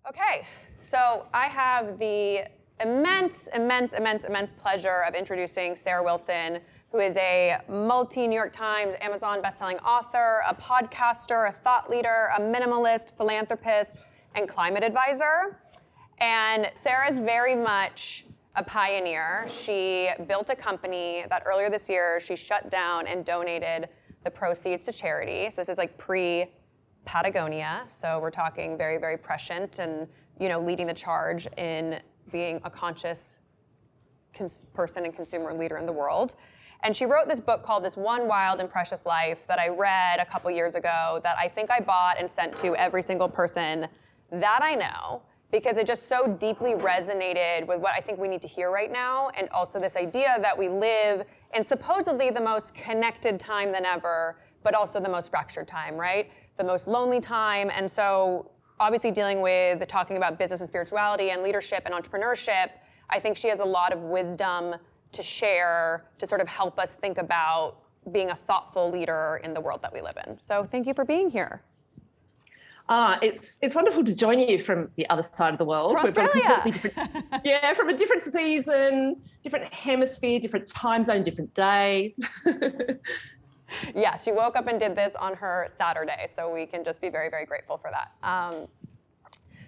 Okay, so I have the immense pleasure of introducing Sarah Wilson, who is a multi-New York Times, Amazon bestselling author, a podcaster, a thought leader, a minimalist, philanthropist, and climate advisor. And Sarah's very much a pioneer. She built a company that earlier this year she shut down and donated the proceeds to charity. So this is like pre-Patagonia. So we're talking very, very prescient and leading the charge in being a conscious person and consumer leader in the world. And she wrote this book called This One Wild and Precious Life that I read a couple years ago that I think I bought and sent to every single person that I know, because it just so deeply resonated with what I think we need to hear right now, and also this idea that we live in supposedly the most connected time than ever, but also the most fractured time, right? The most lonely time. And so obviously talking about business and spirituality and leadership and entrepreneurship, I think she has a lot of wisdom to share to sort of help us think about being a thoughtful leader in the world that we live in. So thank you for being here. It's wonderful to join you from the other side of the world. From Australia. From a different season, different hemisphere, different time zone, different day. Yeah, she woke up and did this on her Saturday, so we can just be very, very grateful for that.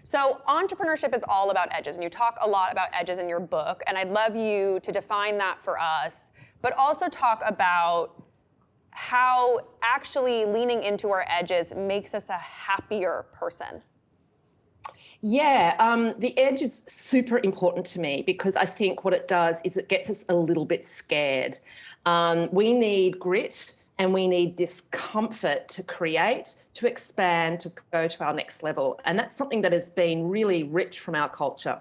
So entrepreneurship is all about edges, and you talk a lot about edges in your book, and I'd love you to define that for us, but also talk about how actually leaning into our edges makes us a happier person. Yeah, the edge is super important to me because I think what it does is it gets us a little bit scared. We need grit and we need discomfort to create, to expand, to go to our next level. And that's something that has been really rich from our culture.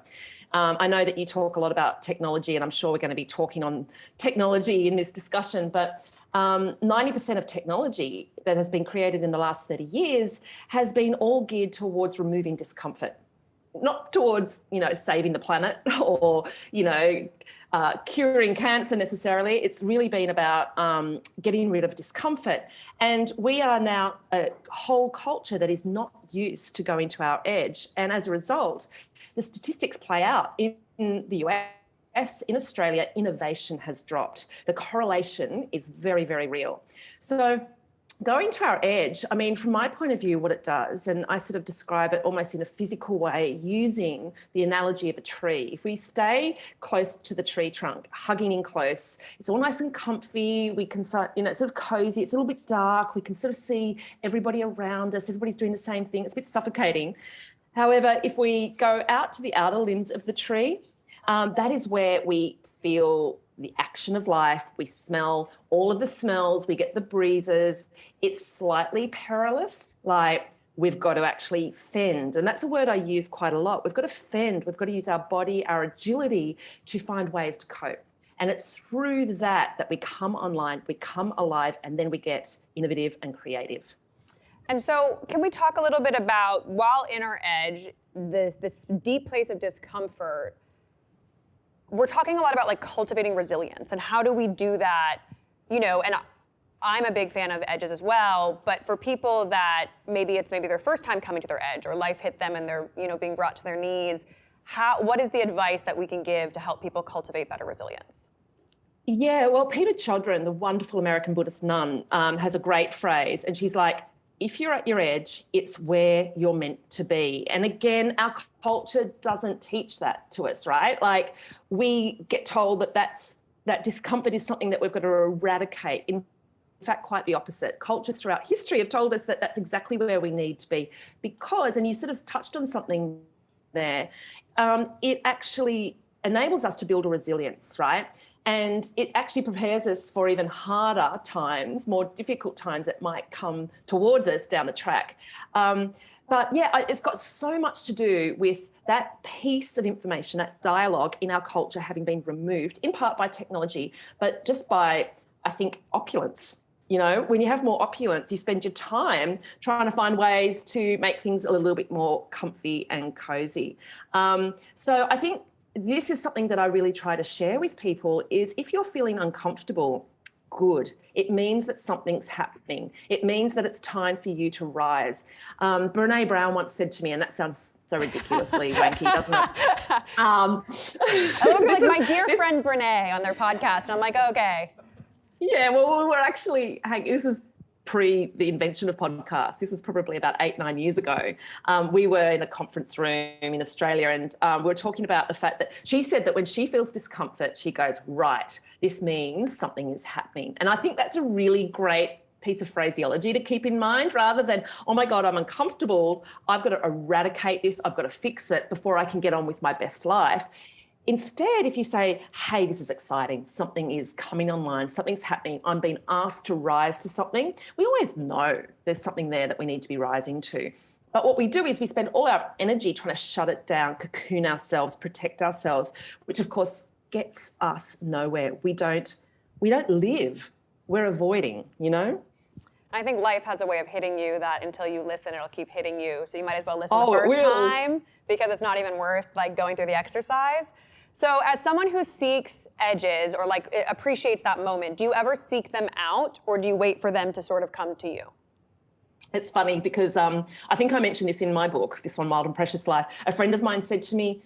I know that you talk a lot about technology, and I'm sure we're going to be talking on technology in this discussion, but 90% of technology that has been created in the last 30 years has been all geared towards removing discomfort, not towards, saving the planet or, curing cancer necessarily. It's really been about getting rid of discomfort. And we are now a whole culture that is not used to going to our edge. And as a result, the statistics play out in the US. In Australia, innovation has dropped. The correlation is very, very real. So going to our edge, I mean, from my point of view, what it does, and I sort of describe it almost in a physical way using the analogy of a tree. If we stay close to the tree trunk, hugging in close, it's all nice and comfy. We can start, it's sort of cozy. It's a little bit dark. We can sort of see everybody around us. Everybody's doing the same thing. It's a bit suffocating. However, if we go out to the outer limbs of the tree, that is where we feel the action of life. We smell all of the smells. We get the breezes. It's slightly perilous, like we've got to actually fend. And that's a word I use quite a lot. We've got to fend. We've got to use our body, our agility to find ways to cope. And it's through that we come online, we come alive, and then we get innovative and creative. And so can we talk a little bit about, while in our edge, this deep place of discomfort, we're talking a lot about like cultivating resilience and how do we do that, and I'm a big fan of edges as well, but for people that maybe their first time coming to their edge or life hit them and they're, being brought to their knees, what is the advice that we can give to help people cultivate better resilience? Yeah, well, Pema Chodron, the wonderful American Buddhist nun, has a great phrase, and she's like, if you're at your edge, it's where you're meant to be. And again, our culture doesn't teach that to us, right? Like we get told that discomfort is something that we've got to eradicate. In fact, quite the opposite. Cultures throughout history have told us that that's exactly where we need to be because, and you sort of touched on something there, it actually enables us to build a resilience, right? And it actually prepares us for even harder times, more difficult times that might come towards us down the track. But yeah, it's got so much to do with that piece of information, that dialogue in our culture having been removed, in part by technology, but just by, I think, opulence. When you have more opulence, you spend your time trying to find ways to make things a little bit more comfy and cozy. So I think this is something that I really try to share with people is if you're feeling uncomfortable, good. It means that something's happening. It means that it's time for you to rise. Brene Brown once said to me, and that sounds so ridiculously wanky, doesn't it? I love like my dear friend Brene on their podcast, and I'm like, okay. Yeah, well, we were actually, this is pre the invention of podcasts. This was probably about 8-9 years ago. We were in a conference room in Australia, and we were talking about the fact that she said that when she feels discomfort, she goes, right, this means something is happening. And I think that's a really great piece of phraseology to keep in mind, rather than, oh my God, I'm uncomfortable, I've got to eradicate this, I've got to fix it before I can get on with my best life. Instead, if you say, hey, this is exciting, something is coming online, something's happening, I'm being asked to rise to something, we always know there's something there that we need to be rising to. But what we do is we spend all our energy trying to shut it down, cocoon ourselves, protect ourselves, which of course gets us nowhere. We don't live, we're avoiding, you know? I think life has a way of hitting you that until you listen, it'll keep hitting you. So you might as well listen the first time, because it's not even worth like going through the exercise. So as someone who seeks edges or like appreciates that moment, do you ever seek them out, or do you wait for them to sort of come to you? It's funny because I think I mentioned this in my book, this one, Wild and Precious Life. A friend of mine said to me,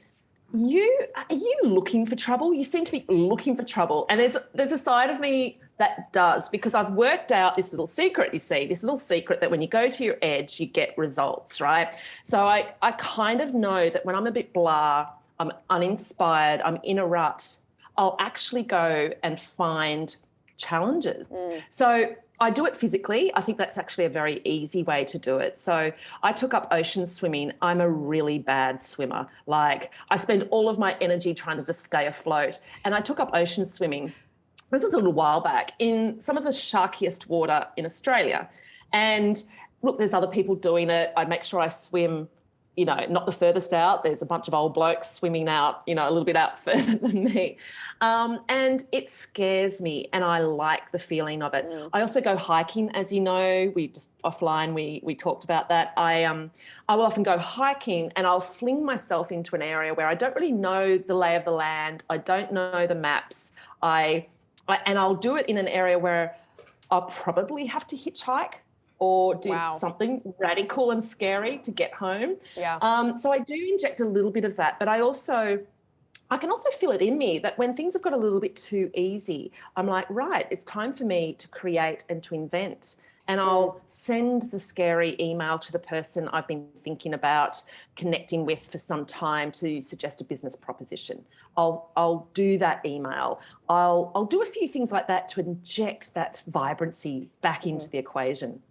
are you looking for trouble? You seem to be looking for trouble. And there's a side of me that does, because I've worked out this little secret, you see, this little secret that when you go to your edge, you get results, right? So I kind of know that when I'm a bit blah, I'm uninspired, I'm in a rut, I'll actually go and find challenges. So I do it physically. I think that's actually a very easy way to do it. So I took up ocean swimming. I'm a really bad swimmer. Like, I spend all of my energy trying to just stay afloat. And I took up ocean swimming. This was a little while back in some of the sharkiest water in Australia. And look, there's other people doing it. I make sure I swim, you know, not the furthest out. There's a bunch of old blokes swimming out, you know, a little bit out further than me. And it scares me, and I like the feeling of it. I also go hiking, as you know. We just offline, we talked about that. I will often go hiking, and I'll fling myself into an area where I don't really know the lay of the land. I don't know the maps. And I'll do it in an area where I'll probably have to hitchhike or do something radical and scary to get home. Yeah. So I do inject a little bit of that, but I can also feel it in me that when things have got a little bit too easy, I'm like, right, it's time for me to create and to invent. And I'll send the scary email to the person I've been thinking about connecting with for some time to suggest a business proposition. I'll do that email. I'll do a few things like that to inject that vibrancy back into the equation.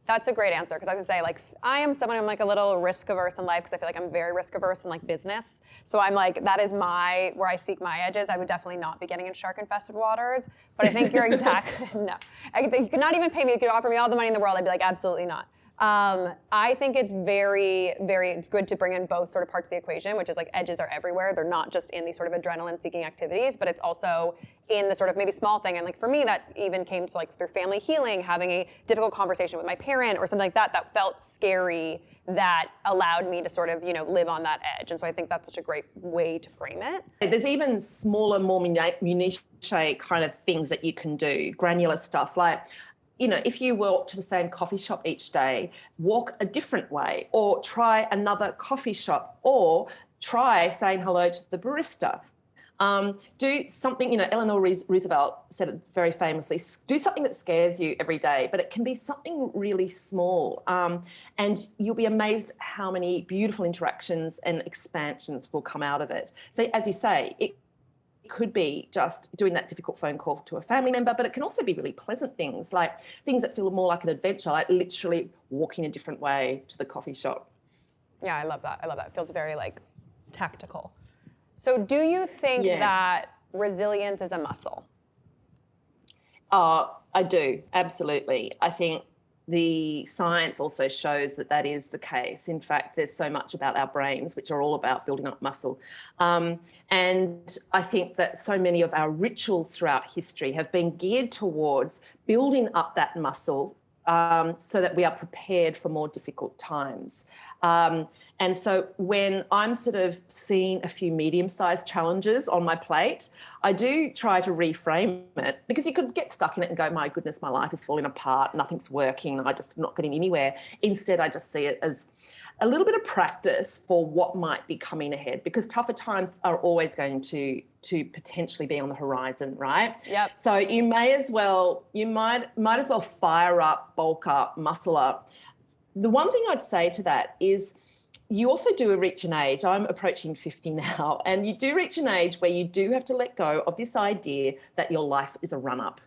That's a great answer, because I was gonna say, like, I am someone, I'm like a little risk averse in life, because I feel like I'm very risk averse in like business. So I'm like, that is where I seek my edges. I would definitely not be getting in shark infested waters. But I think you're exactly, no. You could not even pay me, you could offer me all the money in the world, I'd be like, absolutely not. I think it's very, it's good to bring in both sort of parts of the equation, which is like edges are everywhere. They're not just in these sort of adrenaline seeking activities, but it's also in the sort of maybe small thing. And like for me, that even came to like through family healing, having a difficult conversation with my parent or something like that, that felt scary, that allowed me to sort of, you know, live on that edge. And so I think that's such a great way to frame it. There's even smaller, more minutiae kind of things that you can do, granular stuff like, you know, if you walk to the same coffee shop each day, walk a different way, or try another coffee shop, or try saying hello to the barista. Do something, you know, Eleanor Roosevelt said it very famously, do something that scares you every day, but it can be something really small. And you'll be amazed how many beautiful interactions and expansions will come out of it. So as you say, it could be just doing that difficult phone call to a family member, but it can also be really pleasant things, like things that feel more like an adventure, like literally walking a different way to the coffee shop. Yeah, I love that. I love that. It feels very like tactical. So do you think that resilience is a muscle? I do, absolutely. I think the science also shows that that is the case. In fact, there's so much about our brains, which are all about building up muscle. And I think that so many of our rituals throughout history have been geared towards building up that muscle so that we are prepared for more difficult times. And so when I'm sort of seeing a few medium-sized challenges on my plate, I do try to reframe it, because you could get stuck in it and go, my goodness, my life is falling apart, nothing's working, I'm just not getting anywhere. Instead, I just see it as a little bit of practice for what might be coming ahead, because tougher times are always going to potentially be on the horizon, right? Yep. So you might as well fire up, bulk up, muscle up. The one thing I'd say to that is you also do reach an age. I'm approaching 50 now, and you do reach an age where you do have to let go of this idea that your life is a run-up,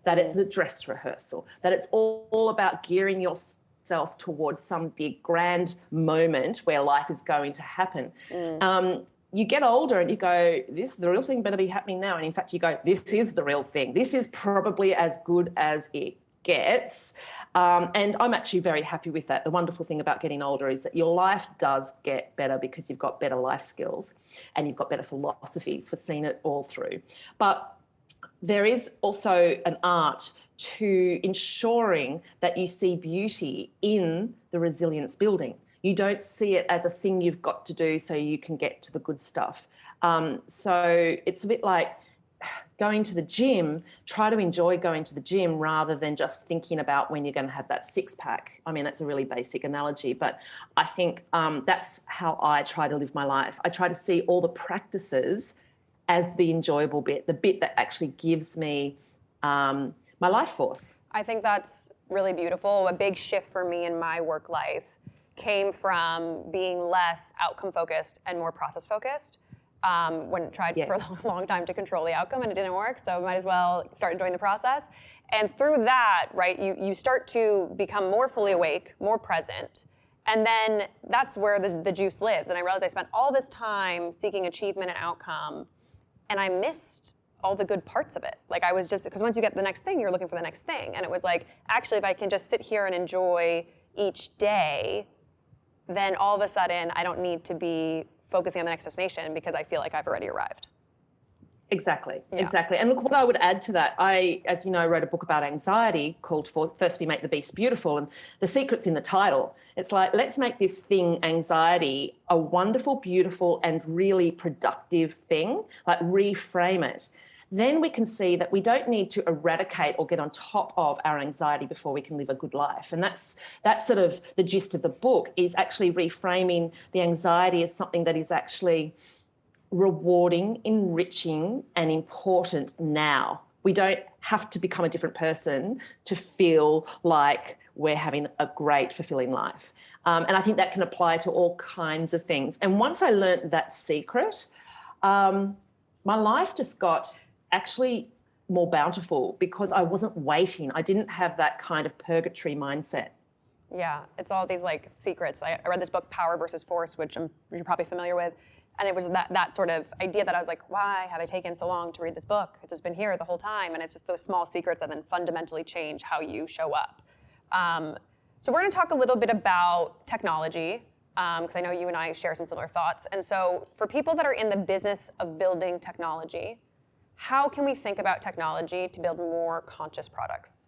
that it's a dress rehearsal, that it's all about gearing yourself towards some big grand moment where life is going to happen. You get older and you go, the real thing better be happening now. And in fact, you go, this is the real thing. This is probably as good as it gets. And I'm actually very happy with that. The wonderful thing about getting older is that your life does get better because you've got better life skills and you've got better philosophies for seeing it all through. But there is also an art to ensuring that you see beauty in the resilience building. You don't see it as a thing you've got to do so you can get to the good stuff. So it's a bit like going to the gym. Try to enjoy going to the gym rather than just thinking about when you're going to have that six-pack. I mean, that's a really basic analogy, but I think that's how I try to live my life. I try to see all the practices as the enjoyable bit, the bit that actually gives me my life force. I think that's really beautiful. A big shift for me in my work life came from being less outcome focused and more process focused. When I tried for a long time to control the outcome and it didn't work, so might as well start enjoying the process. And through that, right, you start to become more fully awake, more present, and then that's where the juice lives. And I realized I spent all this time seeking achievement and outcome, and I missed all the good parts of it. Like I was just, because once you get the next thing, you're looking for the next thing. And it was like, actually, if I can just sit here and enjoy each day, then all of a sudden I don't need to be focusing on the next destination because I feel like I've already arrived. Exactly. And look, what I would add to that, I, as you know, wrote a book about anxiety called First We Make the Beast Beautiful, and the secret's in the title. It's like, let's make this thing, anxiety, a wonderful, beautiful, and really productive thing, like reframe it. Then we can see that we don't need to eradicate or get on top of our anxiety before we can live a good life. And that's sort of the gist of the book, is actually reframing the anxiety as something that is actually rewarding, enriching, and important now. We don't have to become a different person to feel like we're having a great, fulfilling life. And I think that can apply to all kinds of things. And once I learned that secret, my life just got actually more bountiful because I wasn't waiting. I didn't have that kind of purgatory mindset. Yeah, it's all these like secrets. I read this book, Power versus Force, which you're probably familiar with. And it was that sort of idea that I was like, why have I taken so long to read this book? It's just been here the whole time. And it's just those small secrets that then fundamentally change how you show up. So we're going to talk a little bit about technology, because I know you and I share some similar thoughts. And so for people that are in the business of building technology, how can we think about technology to build more conscious products?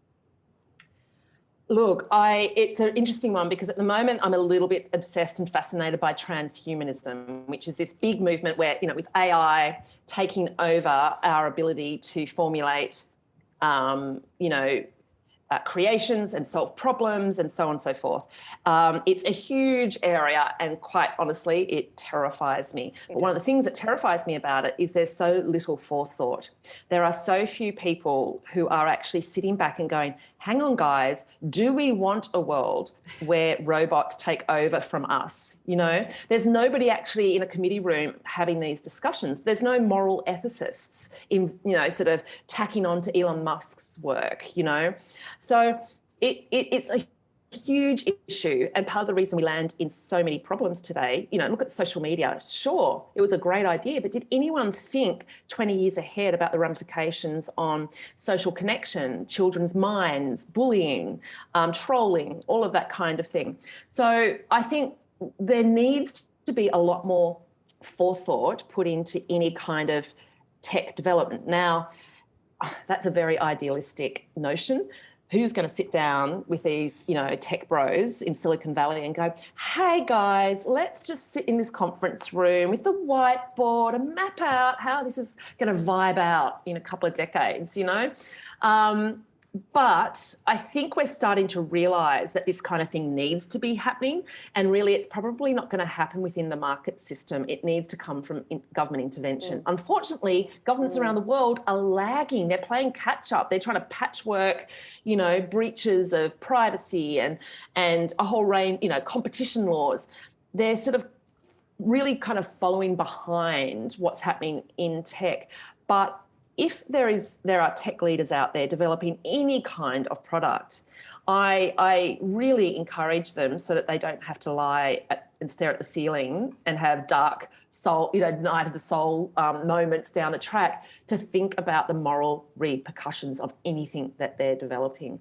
Look, it's an interesting one because at the moment I'm a little bit obsessed and fascinated by transhumanism, which is this big movement where, with AI taking over our ability to formulate, creations and solve problems and so on and so forth. It's a huge area, and quite honestly, it terrifies me. But one of the things that terrifies me about it is there's so little forethought. There are so few people who are actually sitting back and going, hang on, guys, do we want a world where robots take over from us? There's nobody actually in a committee room having these discussions. There's no moral ethicists in, sort of tacking on to Elon Musk's work, So it's a huge issue, and part of the reason we land in so many problems today, look at social media. Sure, it was a great idea, but did anyone think 20 years ahead about the ramifications on social connection, children's minds, bullying, trolling, all of that kind of thing? So I think there needs to be a lot more forethought put into any kind of tech development. Now, that's a very idealistic notion. who's going to sit down with these, tech bros in Silicon Valley and go, hey guys, let's just sit in this conference room with the whiteboard and map out how this is going to vibe out in a couple of decades, But I think we're starting to realise that this kind of thing needs to be happening, and really it's probably not going to happen within the market system. It needs to come from government intervention. Unfortunately, governments around the world are lagging. They're playing catch up. They're trying to patchwork, breaches of privacy and a whole range, competition laws. They're sort of really kind of following behind what's happening in tech. But if there are tech leaders out there developing any kind of product, I really encourage them, so that they don't have to lie and stare at the ceiling and have dark soul, night of the soul moments down the track, to think about the moral repercussions of anything that they're developing.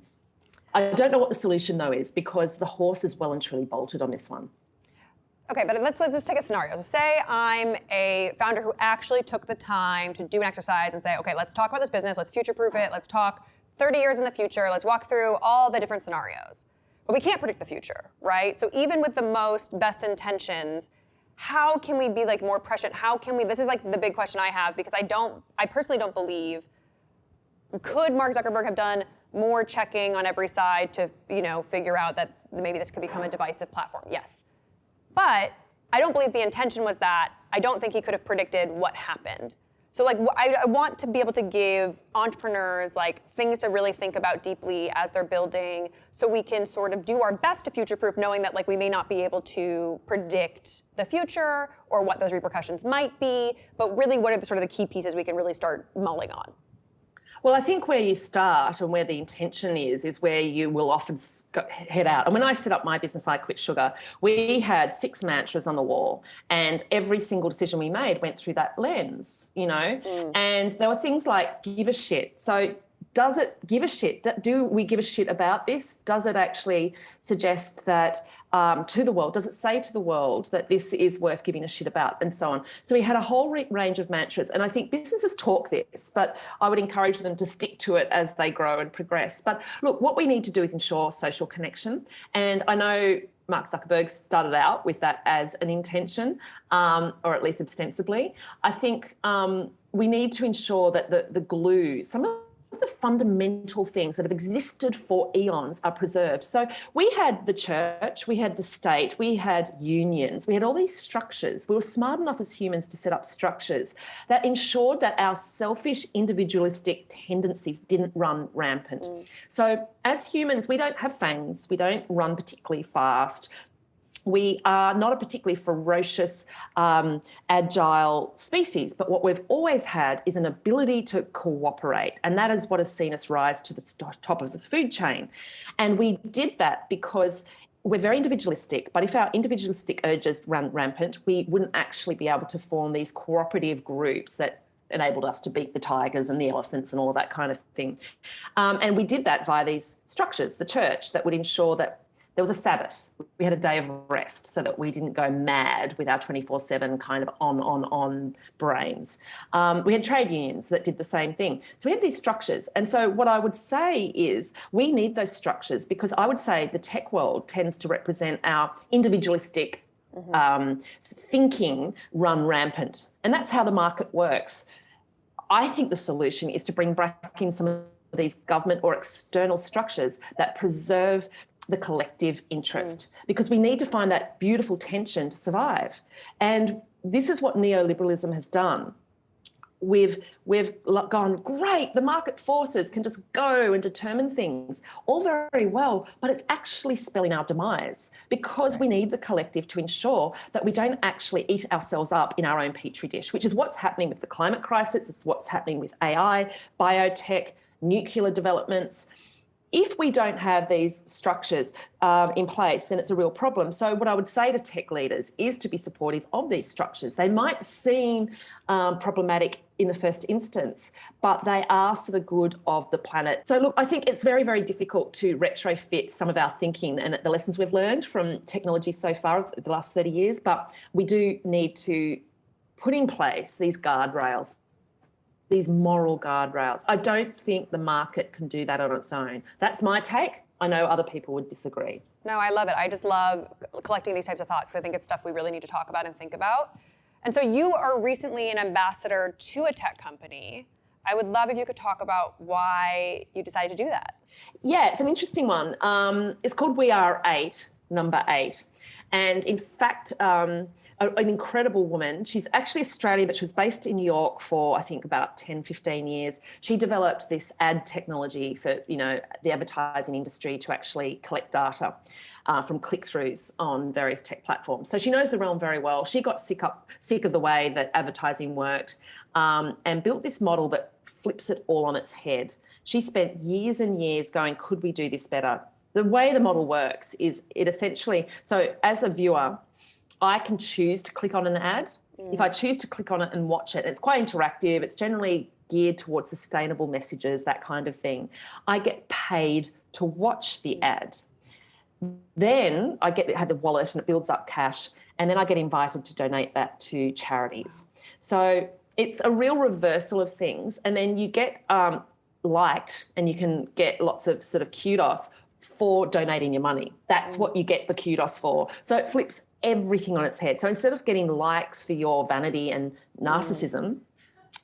I don't know what the solution though is, because the horse is well and truly bolted on this one. Okay, but let's just take a scenario. So say I'm a founder who actually took the time to do an exercise and say, okay, let's talk about this business, let's future-proof it, let's talk 30 years in the future, let's walk through all the different scenarios. But we can't predict the future, right? So even with the most best intentions, how can we be more prescient? How can we, this is the big question I have, because I personally don't believe, could Mark Zuckerberg have done more checking on every side to, figure out that maybe this could become a divisive platform? Yes. But I don't believe the intention was that. I don't think he could have predicted what happened. So I want to be able to give entrepreneurs things to really think about deeply as they're building, so we can sort of do our best to future-proof, knowing that we may not be able to predict the future or what those repercussions might be, but really what are the key pieces we can really start mulling on. Well, I think where you start and where the intention is where you will often head out. And when I set up my business, I Quit Sugar, we had 6 mantras on the wall, and every single decision we made went through that lens, and there were things like give a shit. So does it give a shit? Do we give a shit about this? Does it actually suggest that to the world? Does it say to the world that this is worth giving a shit about, and so on? So we had a whole range of mantras, and I think businesses talk this, but I would encourage them to stick to it as they grow and progress. But look, what we need to do is ensure social connection, and I know Mark Zuckerberg started out with that as an intention, or at least ostensibly. I think we need to ensure that the glue, some of the fundamental things that have existed for eons are preserved. So we had the church, we had the state, we had unions, we had all these structures. We were smart enough as humans to set up structures that ensured that our selfish, individualistic tendencies didn't run rampant. So as humans, we don't have fangs, we don't run particularly fast. We are not a particularly ferocious, agile species, but what we've always had is an ability to cooperate, and that is what has seen us rise to the top of the food chain. And we did that because we're very individualistic, but if our individualistic urges run rampant, we wouldn't actually be able to form these cooperative groups that enabled us to beat the tigers and the elephants and all of that kind of thing. And we did that via these structures, the church, that would ensure that there was a Sabbath. We had a day of rest so that we didn't go mad with our 24/7 kind of on brains. We had trade unions that did the same thing. So we had these structures. And so what I would say is we need those structures, because I would say the tech world tends to represent our individualistic thinking run rampant. And that's how the market works. I think the solution is to bring back in some of these government or external structures that preserve the collective interest, because we need to find that beautiful tension to survive. And this is what neoliberalism has done. We've gone, great, the market forces can just go and determine things, all very well, but it's actually spelling our demise, because we need the collective to ensure that we don't actually eat ourselves up in our own petri dish, which is what's happening with the climate crisis, it's what's happening with AI, biotech, nuclear developments. If we don't have these structures in place, then it's a real problem. So what I would say to tech leaders is to be supportive of these structures. They might seem problematic in the first instance, but they are for the good of the planet. So look, I think it's very, very difficult to retrofit some of our thinking and the lessons we've learned from technology so far over the last 30 years, but we do need to put in place these guardrails these moral guardrails. I don't think the market can do that on its own. That's my take. I know other people would disagree. No, I love it. I just love collecting these types of thoughts. I think it's stuff we really need to talk about and think about. And so you are recently an ambassador to a tech company. I would love if you could talk about why you decided to do that. Yeah, it's an interesting one. It's called We Are 8, number 8. And in fact, an incredible woman. She's actually Australian, but she was based in New York for, I think, about 10, 15 years. She developed this ad technology for, the advertising industry to actually collect data from click-throughs on various tech platforms. So she knows the realm very well. She got sick of the way that advertising worked and built this model that flips it all on its head. She spent years and years going, could we do this better? The way the model works is it essentially, so as a viewer, I can choose to click on an ad. If I choose to click on it and watch it, it's quite interactive. It's generally geared towards sustainable messages, that kind of thing. I get paid to watch the ad. Then I have the wallet and it builds up cash, and then I get invited to donate that to charities. So it's a real reversal of things. And then you get liked, and you can get lots of sort of kudos for donating your money. That's what you get the kudos for. So it flips everything on its head. So instead of getting likes for your vanity and narcissism,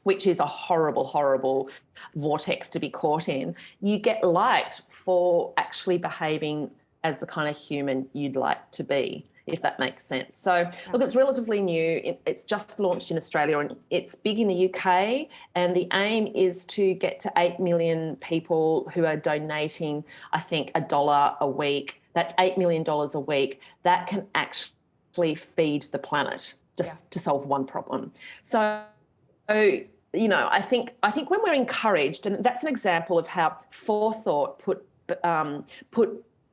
which is a horrible, horrible vortex to be caught in, you get liked for actually behaving as the kind of human you'd like to be, if that makes sense. So look, it's relatively new. It's just launched in Australia, and it's big in the UK, and the aim is to get to 8 million people who are donating, I think, $1 a week. That's $8 million a week. That can actually feed the planet just to solve one problem. So, I think when we're encouraged, and that's an example of how forethought put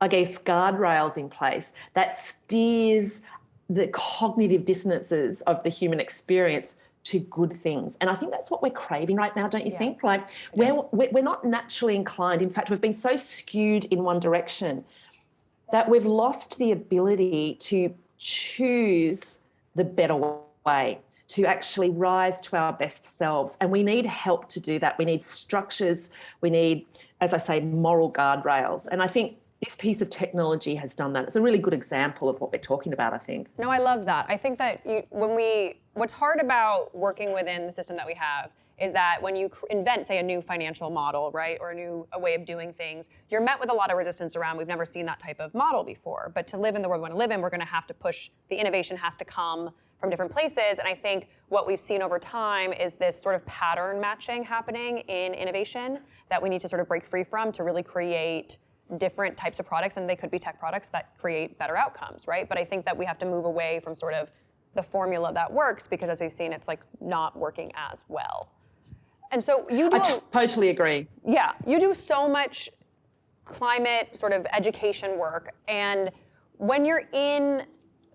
I guess, guardrails in place that steers the cognitive dissonances of the human experience to good things. And I think that's what we're craving right now, don't you think? Like, we're not naturally inclined. In fact, we've been so skewed in one direction that we've lost the ability to choose the better way, to actually rise to our best selves. And we need help to do that. We need structures. We need, as I say, moral guardrails. And I think this piece of technology has done that. It's a really good example of what we're talking about, I think. No, I love that. I think that what's hard about working within the system that we have is that when you invent, say, a new financial model, right, or a way of doing things, you're met with a lot of resistance around, we've never seen that type of model before. But to live in the world we want to live in, we're going to have to push, the innovation has to come from different places. And I think what we've seen over time is this sort of pattern matching happening in innovation that we need to sort of break free from to really create different types of products, and they could be tech products that create better outcomes, right? But I think that we have to move away from sort of the formula that works, because as we've seen, it's like not working as well. And so you do totally agree. Yeah, you do so much climate sort of education work, and when you're in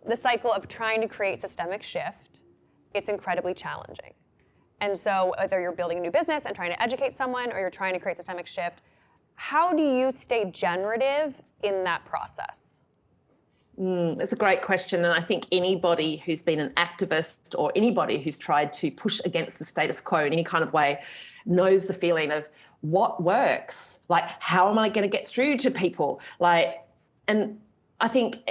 the cycle of trying to create systemic shift, it's incredibly challenging. And so whether you're building a new business and trying to educate someone, or you're trying to create systemic shift, how do you stay generative in that process? It's a great question. And I think anybody who's been an activist, or anybody who's tried to push against the status quo in any kind of way, knows the feeling of what works. Like, how am I going to get through to people? And I think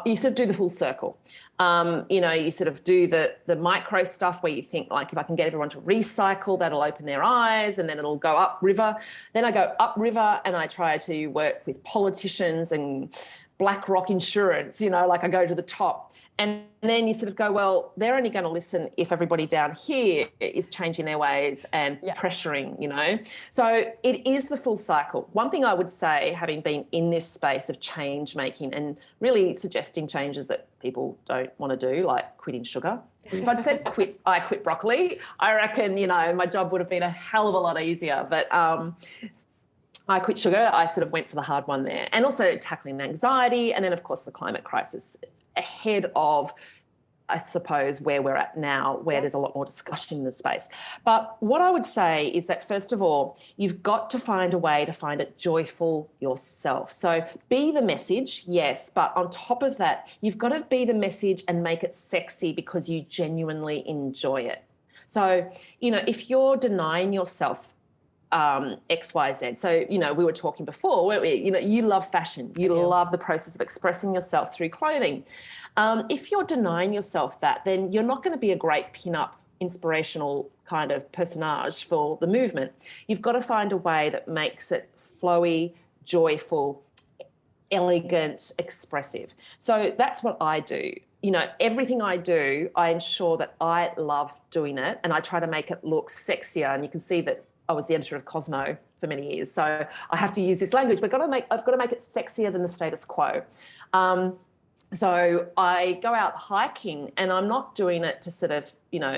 you sort of do the full circle. You sort of do the micro stuff where you think, like, if I can get everyone to recycle, that'll open their eyes, and then it'll go upriver. Then I go upriver and I try to work with politicians and BlackRock insurance, like I go to the top. And then you sort of go, well, they're only going to listen if everybody down here is changing their ways and pressuring, So it is the full cycle. One thing I would say, having been in this space of change making and really suggesting changes that people don't want to do, like quitting sugar. If I'd said I quit broccoli, I reckon, my job would have been a hell of a lot easier. But I quit sugar. I sort of went for the hard one there. And also tackling anxiety, and then, of course, the climate crisis ahead of, I suppose, where we're at now, where there's a lot more discussion in the space. But what I would say is that, first of all, you've got to find a way to find it joyful yourself. So be the message, yes, but on top of that, you've got to be the message and make it sexy because you genuinely enjoy it. So, if you're denying yourself X, Y, Z. So, we were talking before, weren't we? You love fashion. You love the process of expressing yourself through clothing. If you're denying yourself that, then you're not going to be a great pin-up, inspirational kind of personage for the movement. You've got to find a way that makes it flowy, joyful, elegant, expressive. So that's what I do. Everything I do, I ensure that I love doing it, and I try to make it look sexier. And you can see that I was the editor of Cosmo for many years, so I have to use this language. But I've got to make it sexier than the status quo. So I go out hiking, and I'm not doing it to sort of,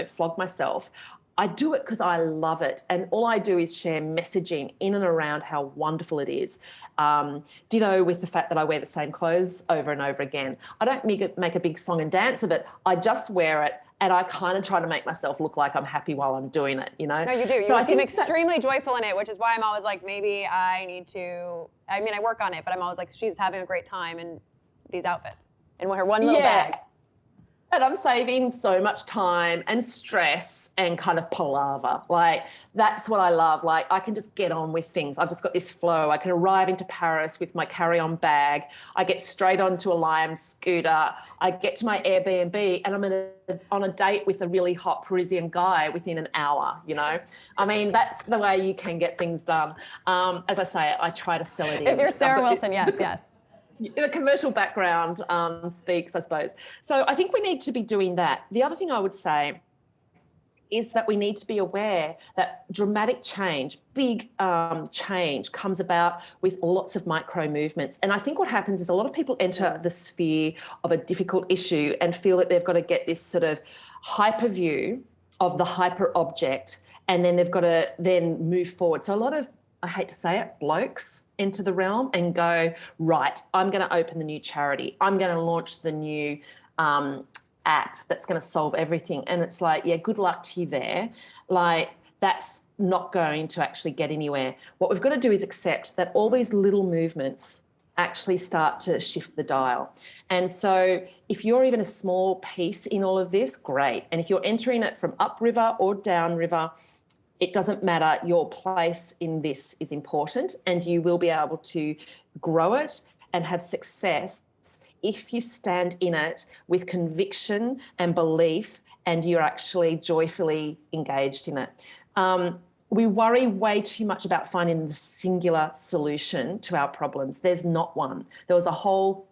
flog myself. I do it because I love it. And all I do is share messaging in and around how wonderful it is. Ditto with the fact that I wear the same clothes over and over again. I don't make a big song and dance of it. I just wear it, and I kind of try to make myself look like I'm happy while I'm doing it, No, you do. You seem extremely joyful in it, which is why I'm always like, maybe I need to, I work on it, but I'm always like, she's having a great time in these outfits in her one little bag. And I'm saving so much time and stress and kind of palaver. Like, that's what I love. Like, I can just get on with things. I've just got this flow. I can arrive into Paris with my carry-on bag. I get straight onto a Lime scooter. I get to my Airbnb, and I'm on a date with a really hot Parisian guy within an hour, That's the way you can get things done. As I say, I try to sell it in. If you're Sarah Wilson, yes. The commercial background speaks, I suppose. So I think we need to be doing that. The other thing I would say is that we need to be aware that dramatic change, big change comes about with lots of micro movements. And I think what happens is a lot of people enter the sphere of a difficult issue and feel that they've got to get this sort of hyper view of the hyper object, and then they've got to then move forward. So a lot of, I hate to say it, blokes enter the realm and go, right, I'm going to open the new charity. I'm going to launch the new app that's going to solve everything. And it's like, yeah, good luck to you there. Like, that's not going to actually get anywhere. What we've got to do is accept that all these little movements actually start to shift the dial. And so if you're even a small piece in all of this, great. And if you're entering it from upriver or downriver, it doesn't matter. Your place in this is important, and you will be able to grow it and have success if you stand in it with conviction and belief, and you're actually joyfully engaged in it. We worry way too much about finding the singular solution to our problems. There's not one. There was a whole,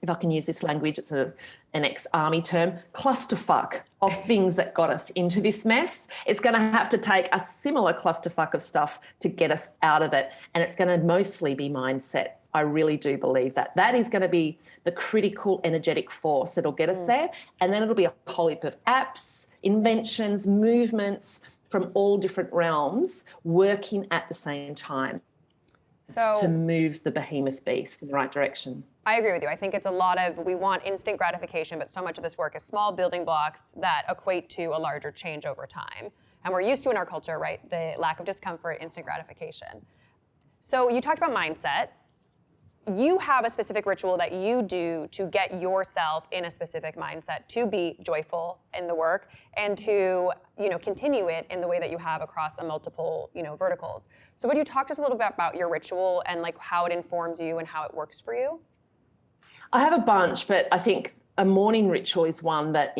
if I can use this language, it's an ex-army term, clusterfuck of things that got us into this mess. It's going to have to take a similar clusterfuck of stuff to get us out of it. And it's going to mostly be mindset. I really do believe that. That is going to be the critical energetic force that'll get us there. And then it'll be a whole heap of apps, inventions, movements from all different realms working at the same time to move the behemoth beast in the right direction. I agree with you. I think it's a lot of, we want instant gratification, but so much of this work is small building blocks that equate to a larger change over time. And we're used to in our culture, right? The lack of discomfort, instant gratification. So you talked about mindset. You have a specific ritual that you do to get yourself in a specific mindset to be joyful in the work and to, continue it in the way that you have across a multiple, verticals. So would you talk to us a little bit about your ritual and like how it informs you and how it works for you? I have a bunch, but I think a morning ritual is one that,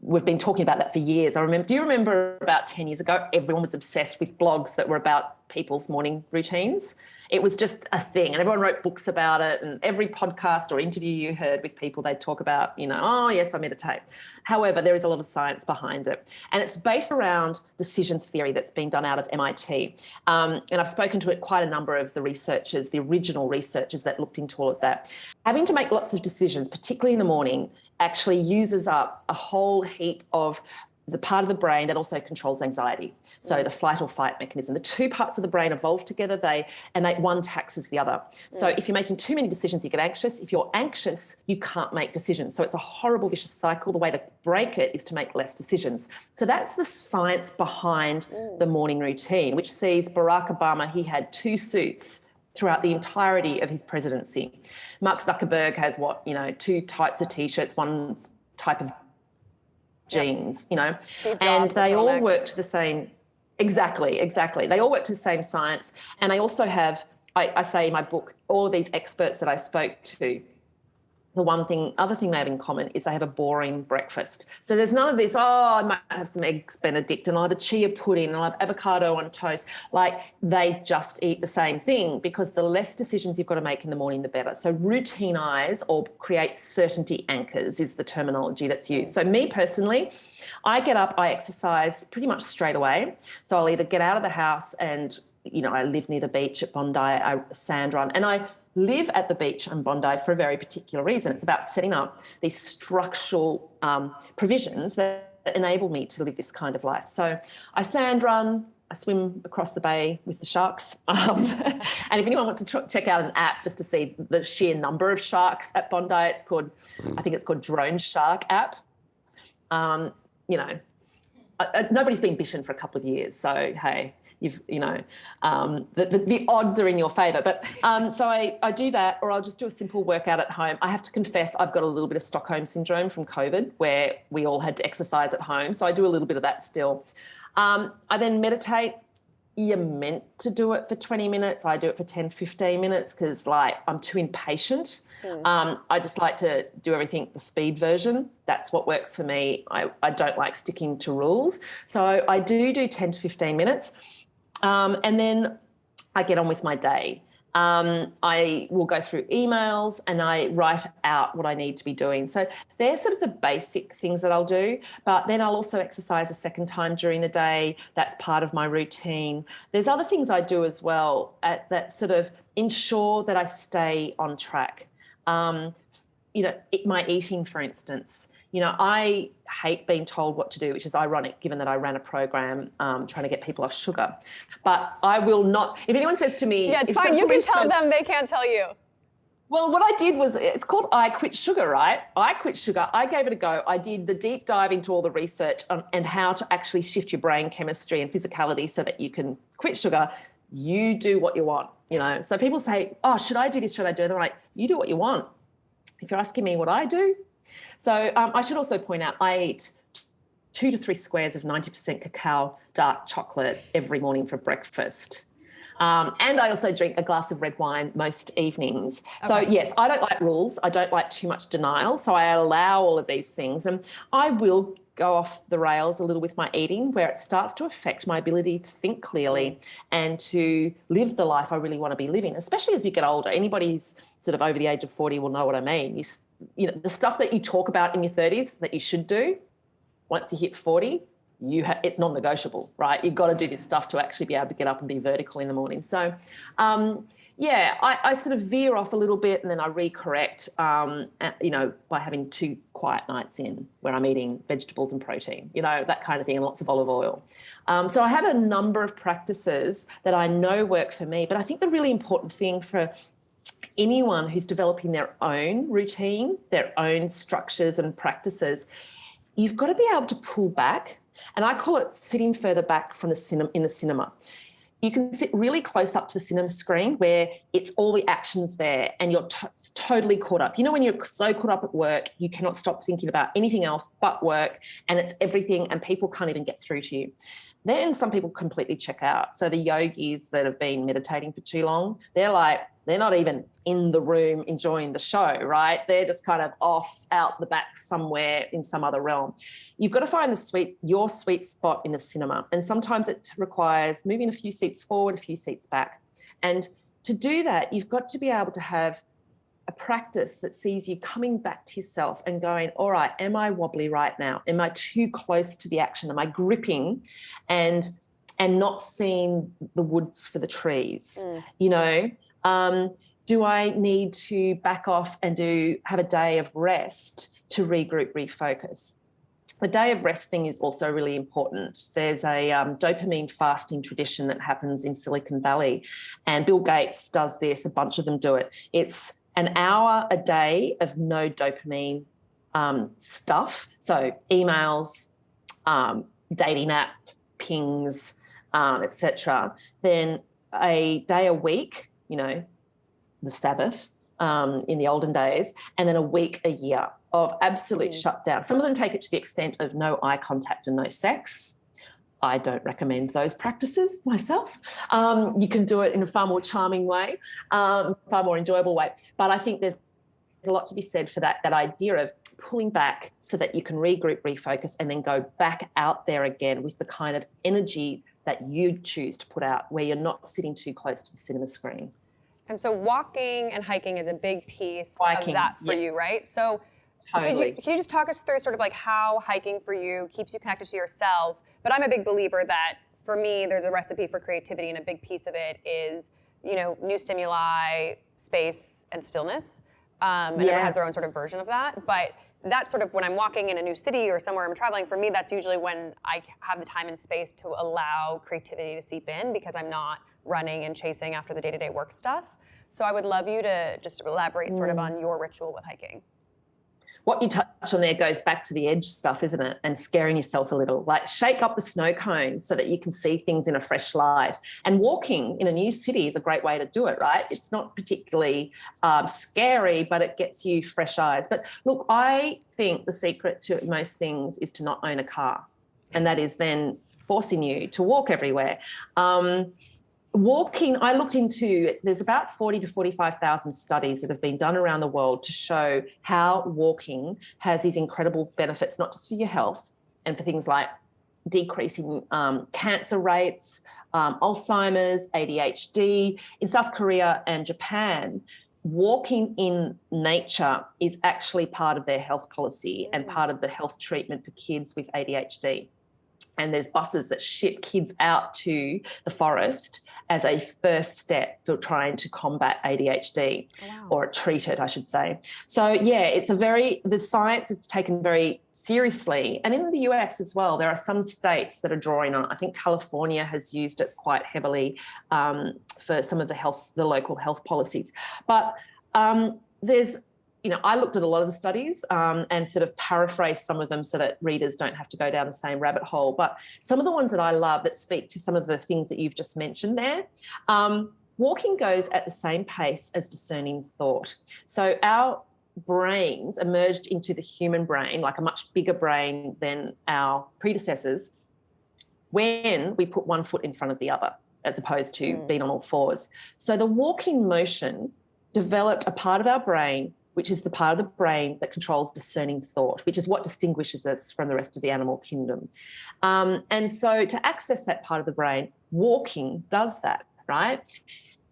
we've been talking about that for years. Do you remember about 10 years ago, everyone was obsessed with blogs that were about people's morning routines? It was just a thing, and everyone wrote books about it, and every podcast or interview you heard with people, they'd talk about, oh, yes, I meditate. However, there is a lot of science behind it, and it's based around decision theory that's been done out of MIT. And I've spoken to quite a number of the researchers, the original researchers that looked into all of that. Having to make lots of decisions, particularly in the morning, actually uses up a whole heap of the part of the brain that also controls anxiety. So the flight or fight mechanism. The two parts of the brain evolve together, one taxes the other. So if you're making too many decisions, you get anxious. If you're anxious, you can't make decisions. So it's a horrible vicious cycle. The way to break it is to make less decisions. So that's the science behind the morning routine, which sees Barack Obama, he had 2 suits throughout the entirety of his presidency. Mark Zuckerberg has 2 types of T-shirts, one type of genes, you know, Steve and Jobs, they the all comic. work to the same. Exactly. They all work to the same science. And I also have, I say in my book, all of these experts that I spoke to, the other thing they have in common is they have a boring breakfast. So there's none of this, I might have some eggs Benedict and I'll have a chia pudding and I'll have avocado on toast. Like, they just eat the same thing, because the less decisions you've got to make in the morning, the better. So routinize or create certainty anchors is the terminology that's used. So me personally, I get up, I exercise pretty much straight away. So I'll either get out of the house and, you know, I live near the beach at Bondi, I sand run, and I live at the beach in Bondi for a very particular reason. It's about setting up these structural provisions that enable me to live this kind of life. So I sand run, I swim across the bay with the sharks. And if anyone wants to check out an app just to see the sheer number of sharks at Bondi, I think it's called Drone Shark app. You know, nobody's been bitten for a couple of years, so hey, the odds are in your favour. But so I do that, or I'll just do a simple workout at home. I have to confess, I've got a little bit of Stockholm syndrome from COVID, where we all had to exercise at home, so I do a little bit of that still. I then meditate. You're meant to do it for 20 minutes. I do it for 10, 15 minutes because, like, I'm too impatient. I just like to do everything the speed version. That's what works for me. I don't like sticking to rules. So I do 10 to 15 minutes. And then I get on with my day. I will go through emails and I write out what I need to be doing. So they're sort of the basic things that I'll do, but then I'll also exercise a second time during the day. That's part of my routine. There's other things I do as well that sort of ensure that I stay on track. My eating, for instance. You know, I hate being told what to do, which is ironic given that I ran a program trying to get people off sugar. But I will not, if anyone says to me... Yeah, it's fine. You can tell them, they can't tell you. Well, what I did was, it's called I Quit Sugar, right? I Quit Sugar. I gave it a go. I did the deep dive into all the research and how to actually shift your brain chemistry and physicality so that you can quit sugar. You do what you want, you know. So people say, oh, should I do this? Should I do that? They're like, you do what you want. If you're asking me what I do... So I should also point out, I eat 2 to 3 squares of 90% cacao dark chocolate every morning for breakfast. And I also drink a glass of red wine most evenings. Okay. So, yes, I don't like rules. I don't like too much denial. So I allow all of these things. And I will go off the rails a little with my eating, where it starts to affect my ability to think clearly and to live the life I really want to be living, especially as you get older. Anybody who's sort of over the age of 40 will know what I mean. You know, the stuff that you talk about in your 30s that you should do, once you hit 40, it's non-negotiable, right? You've got to do this stuff to actually be able to get up and be vertical in the morning. So, I sort of veer off a little bit and then I recorrect, by having 2 quiet nights in where I'm eating vegetables and protein, you know, that kind of thing, and lots of olive oil. So I have a number of practices that I know work for me, but I think the really important thing for anyone who's developing their own routine, their own structures and practices, you've got to be able to pull back. And I call it sitting further back from in the cinema. You can sit really close up to the cinema screen where it's all the actions there and you're totally caught up. You know, when you're so caught up at work, you cannot stop thinking about anything else but work, and it's everything, and people can't even get through to you. Then some people completely check out. So the yogis that have been meditating for too long, they're not even in the room enjoying the show, right? They're just kind of off out the back somewhere in some other realm. You've got to find your sweet spot in the cinema. And sometimes it requires moving a few seats forward, a few seats back. And to do that, you've got to be able to have a practice that sees you coming back to yourself and going, all right, am I wobbly right now? Am I too close to the action? Am I gripping and not seeing the woods for the trees? You know, do I need to back off and have a day of rest to regroup, refocus? The day of rest thing is also really important. There's a dopamine fasting tradition that happens in Silicon Valley, and Bill Gates does this, a bunch of them do it. It's an hour a day of no dopamine stuff. So emails, dating app, pings, etc. Then a day a week, you know, the Sabbath, in the olden days, and then a week a year of absolute shutdown. Some of them take it to the extent of no eye contact and no sex. I don't recommend those practices myself. You can do it in a far more charming way, far more enjoyable way. But I think there's a lot to be said for that idea of pulling back so that you can regroup, refocus, and then go back out there again with the kind of energy that you choose to put out, where you're not sitting too close to the cinema screen. And so walking and hiking is a big piece of that for you, right? So totally. Can you just talk us through sort of like how hiking for you keeps you connected to yourself? But I'm a big believer that for me, there's a recipe for creativity, and a big piece of it is, new stimuli, space, and stillness. And everyone has their own sort of version of that. But that's sort of when I'm walking in a new city or somewhere I'm traveling, for me, that's usually when I have the time and space to allow creativity to seep in, because I'm not running and chasing after the day-to-day work stuff. So I would love you to just elaborate sort of on your ritual with hiking. What you touch on there goes back to the edge stuff, isn't it? And scaring yourself a little. Like, shake up the snow cones so that you can see things in a fresh light. And walking in a new city is a great way to do it, right? It's not particularly scary, but it gets you fresh eyes. But look, I think the secret to most things is to not own a car. And that is then forcing you to walk everywhere. Walking, I looked into, there's about 40 to 45,000 studies that have been done around the world to show how walking has these incredible benefits, not just for your health and for things like decreasing cancer rates, Alzheimer's, ADHD. In South Korea and Japan, walking in nature is actually part of their health policy and part of the health treatment for kids with ADHD. And there's buses that ship kids out to the forest as a first step for trying to combat ADHD or treat it, I should say. So, yeah, the science is taken very seriously. And in the US as well, there are some states that are drawing on it. I think California has used it quite heavily for some of the local health policies. But there's, I looked at a lot of the studies and sort of paraphrased some of them so that readers don't have to go down the same rabbit hole. But some of the ones that I love that speak to some of the things that you've just mentioned there, walking goes at the same pace as discerning thought. So our brains emerged into the human brain, like a much bigger brain than our predecessors, when we put one foot in front of the other, as opposed to being on all fours. So the walking motion developed a part of our brain which is the part of the brain that controls discerning thought, which is what distinguishes us from the rest of the animal kingdom. And so to access that part of the brain, walking does that, right?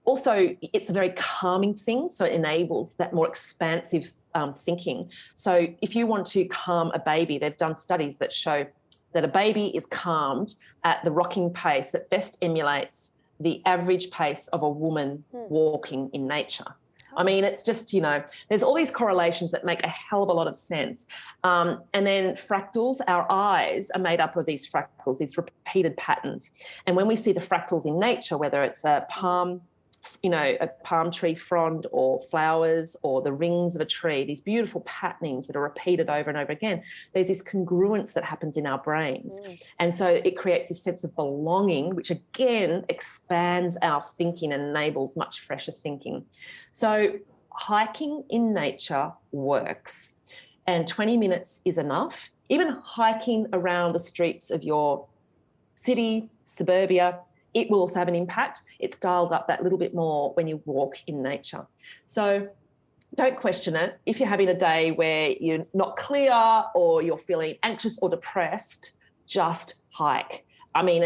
Also, it's a very calming thing, so it enables that more expansive thinking. So if you want to calm a baby, they've done studies that show that a baby is calmed at the rocking pace that best emulates the average pace of a woman walking in nature. I mean, it's just, there's all these correlations that make a hell of a lot of sense. And then fractals, our eyes are made up of these fractals, these repeated patterns. And when we see the fractals in nature, whether it's a palm tree frond or flowers or the rings of a tree, these beautiful patternings that are repeated over and over again, there's this congruence that happens in our brains. And so it creates this sense of belonging, which again expands our thinking and enables much fresher thinking. So hiking in nature works, and 20 minutes is enough. Even hiking around the streets of your city, suburbia, it will also have an impact. It's dialed up that little bit more when you walk in nature. So don't question it. If you're having a day where you're not clear or you're feeling anxious or depressed, just hike. I mean,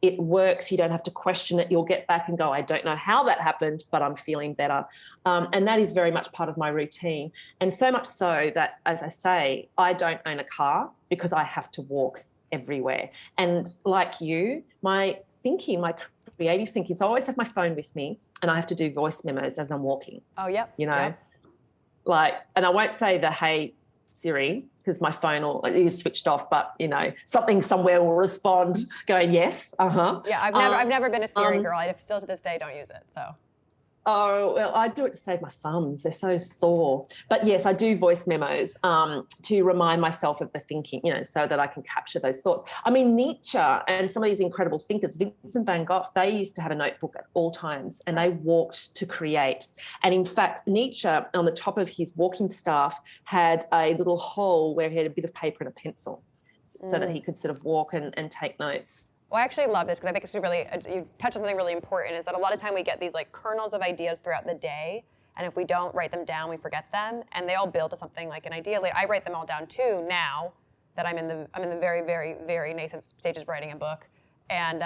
it works. You don't have to question it. You'll get back and go, I don't know how that happened, but I'm feeling better. And that is very much part of my routine. And so much so that, as I say, I don't own a car because I have to walk everywhere. And like you, my creative thinking, so I always have my phone with me and I have to do voice memos as I'm walking. Oh, yep. And I won't say the hey Siri, because my phone is switched off, but something somewhere will respond going yes, Yeah, I've never been a Siri girl. I still to this day don't use it. So Oh, well, I do it to save my thumbs. They're so sore. But yes, I do voice memos to remind myself of the thinking, so that I can capture those thoughts. I mean, Nietzsche and some of these incredible thinkers, Vincent van Gogh, they used to have a notebook at all times and they walked to create. And in fact, Nietzsche, on the top of his walking staff, had a little hole where he had a bit of paper and a pencil so that he could sort of walk and take notes. Well, I actually love this because I think it's really, you touch on something really important, is that a lot of time we get these like kernels of ideas throughout the day, and if we don't write them down, we forget them, and they all build to something like an idea. Like, I write them all down too now that I'm in the very, very, very nascent stages of writing a book, and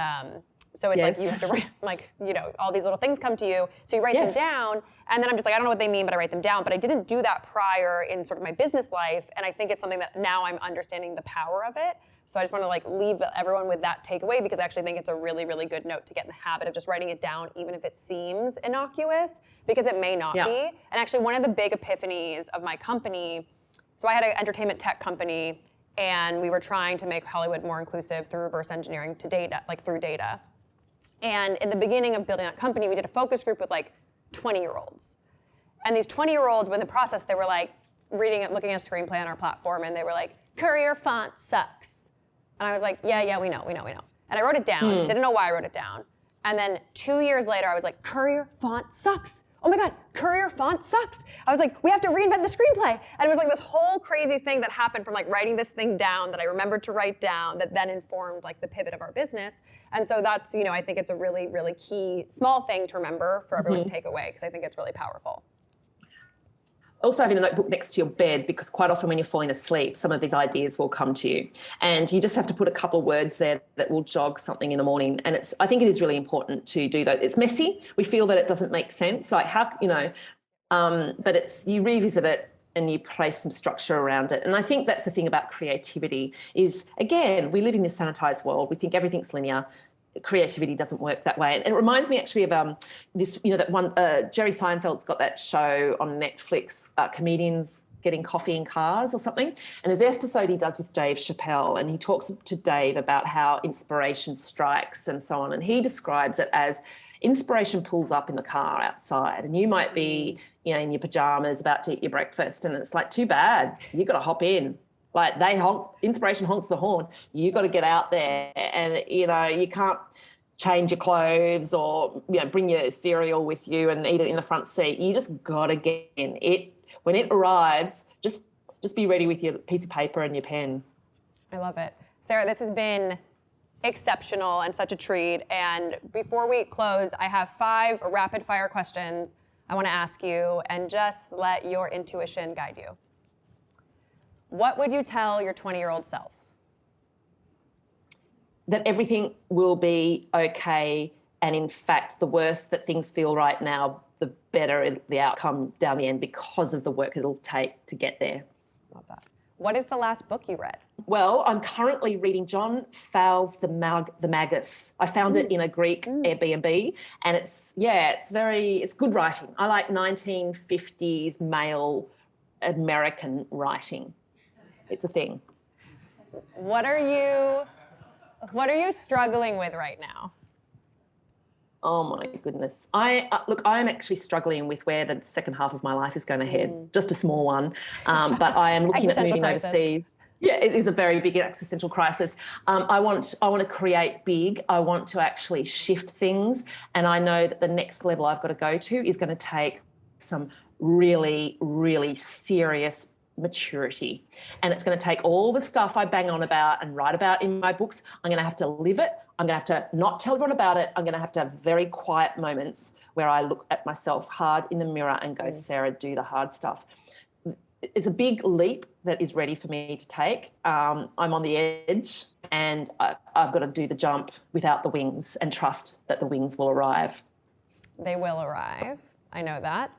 so it's like you have to write, like, all these little things come to you, so you write them down, and then I'm just like, I don't know what they mean, but I write them down. But I didn't do that prior in sort of my business life, and I think it's something that now I'm understanding the power of it. So I just want to like leave everyone with that takeaway, because I actually think it's a really, really good note to get in the habit of just writing it down, even if it seems innocuous, because it may not be. And actually, one of the big epiphanies of my company, so I had an entertainment tech company, and we were trying to make Hollywood more inclusive through reverse engineering to data, like through data. And in the beginning of building that company, we did a focus group with like 20-year-olds. And these 20-year-olds, in the process, they were like looking at a screenplay on our platform, and they were like, Courier font sucks. And I was like, yeah, we know. And I wrote it down, didn't know why I wrote it down. And then 2 years later, I was like, Courier font sucks. Oh my God, Courier font sucks. I was like, we have to reinvent the screenplay. And it was like this whole crazy thing that happened from like writing this thing down that I remembered to write down that then informed like the pivot of our business. And so that's, I think it's a really, really key small thing to remember for everyone to take away, because I think it's really powerful. Also having a notebook next to your bed, because quite often when you're falling asleep, some of these ideas will come to you, and you just have to put a couple of words there that will jog something in the morning. And I think it is really important to do that. It's messy. We feel that it doesn't make sense. Like but you revisit it and you place some structure around it. And I think that's the thing about creativity is, again, we live in this sanitized world. We think everything's linear. Creativity doesn't work that way. And it reminds me actually of this, that one, Jerry Seinfeld's got that show on Netflix, comedians getting coffee in cars or something. And there's an episode he does with Dave Chappelle, and he talks to Dave about how inspiration strikes and so on. And he describes it as inspiration pulls up in the car outside, and you might be, in your pajamas about to eat your breakfast, and it's like, too bad, you got to hop in. Like, inspiration honks the horn. You got to get out there, and you can't change your clothes or bring your cereal with you and eat it in the front seat. You just got to get in. When it arrives, just be ready with your piece of paper and your pen. I love it, Sarah. This has been exceptional and such a treat. And before we close, I have 5 rapid-fire questions I want to ask you, and just let your intuition guide you. What would you tell your 20-year-old self? That everything will be okay, and in fact, the worse that things feel right now, the better the outcome down the end, because of the work it'll take to get there. Love that. What is the last book you read? Well, I'm currently reading John Fowles' The Magus. I found it in a Greek Airbnb, and it's good writing. I like 1950s male American writing. It's a thing. What are you struggling with right now? Oh my goodness. I'm actually struggling with where the second half of my life is going to head. Just a small one. But I am looking at moving overseas. Yeah, it is a very big existential crisis. I want to create big. I want to actually shift things. And I know that the next level I've got to go to is going to take some really, really serious maturity. And it's going to take all the stuff I bang on about and write about in my books. I'm going to have to live it. I'm going to have to not tell everyone about it. I'm going to have very quiet moments where I look at myself hard in the mirror and go, Sarah, do the hard stuff. It's a big leap that is ready for me to take. I'm on the edge, and I've got to do the jump without the wings and trust that the wings will arrive. They will arrive. I know that.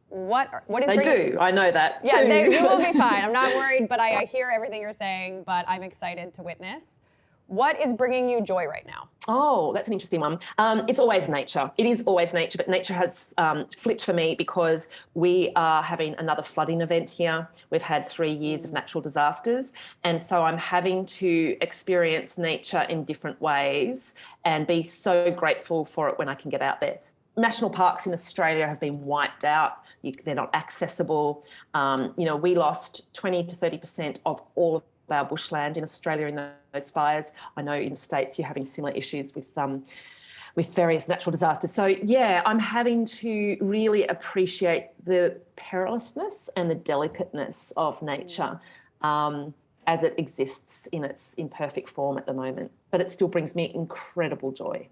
What is they do. I know that. Yeah, you will be fine. I'm not worried, but I hear everything you're saying, but I'm excited to witness. What is bringing you joy right now? Oh, that's an interesting one. It's always nature. It is always nature, but nature has flipped for me because we are having another flooding event here. We've had 3 years of natural disasters, and so I'm having to experience nature in different ways and be so grateful for it when I can get out there. national parks in Australia have been wiped out. They're not accessible. We lost 20 to 30% of all of our bushland in Australia in those fires. I know in the States you're having similar issues with various natural disasters. So, yeah, I'm having to really appreciate the perilousness and the delicateness of nature as it exists in its imperfect form at the moment. But it still brings me incredible joy.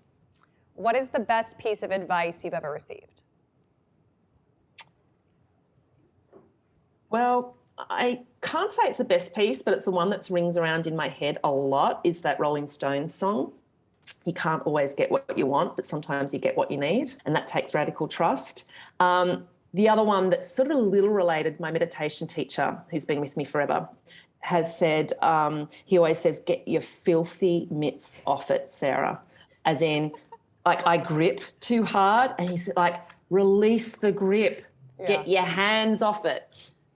What is the best piece of advice you've ever received? Well, I can't say it's the best piece, but it's the one that rings around in my head a lot, is that Rolling Stones song. You can't always get what you want, but sometimes you get what you need, and that takes radical trust. The other one that's sort of a little related, my meditation teacher, who's been with me forever, has said, he always says, get your filthy mitts off it, Sarah. As in, like, I grip too hard, and he said, like, release the grip, get your hands off it.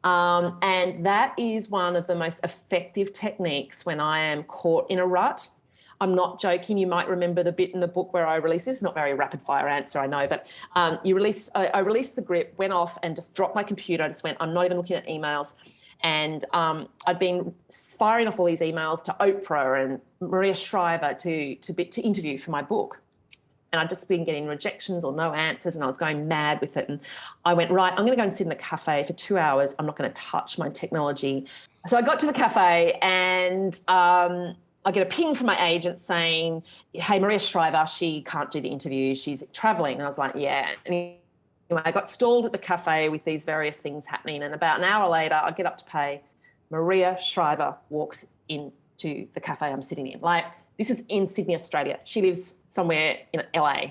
And that is one of the most effective techniques when I am caught in a rut. I'm not joking. You might remember the bit in the book where I released this. It's not very rapid fire answer, I know, but I released the grip, went off and just dropped my computer. I just went, I'm not even looking at emails. And I'd been firing off all these emails to Oprah and Maria Shriver to interview for my book. And I'd just been getting rejections or no answers, and I was going mad with it. And I went, right, I'm going to go and sit in a cafe for 2 hours. I'm not going to touch my technology. So I got to the cafe, and I get a ping from my agent saying, hey, Maria Shriver, she can't do the interview. She's traveling. And I was like, yeah. Anyway, I got stalled at the cafe with these various things happening. And about an hour later, I get up to pay. Maria Shriver walks into the cafe I'm sitting in. Like, this is in Sydney, Australia. She lives somewhere in LA.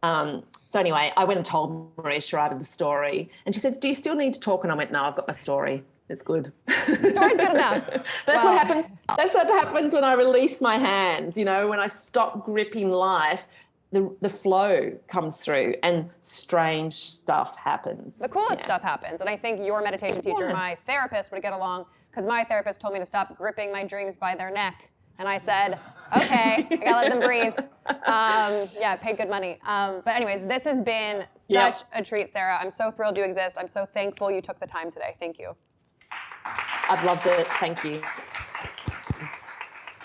So anyway, I went and told Maria Shriver the story, and she said, do you still need to talk? And I went, no, I've got my story. It's good. The story's good enough. That's what happens. That's what happens when I release my hands. When I stop gripping life, the flow comes through and strange stuff happens. The coolest stuff happens. And I think your meditation teacher and my therapist would get along, because my therapist told me to stop gripping my dreams by their neck. And I said, okay, I gotta let them breathe. Paid good money. But anyways, this has been such a treat, Sarah. I'm so thrilled you exist. I'm so thankful you took the time today. Thank you. I've loved it. Thank you.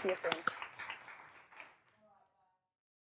See you soon.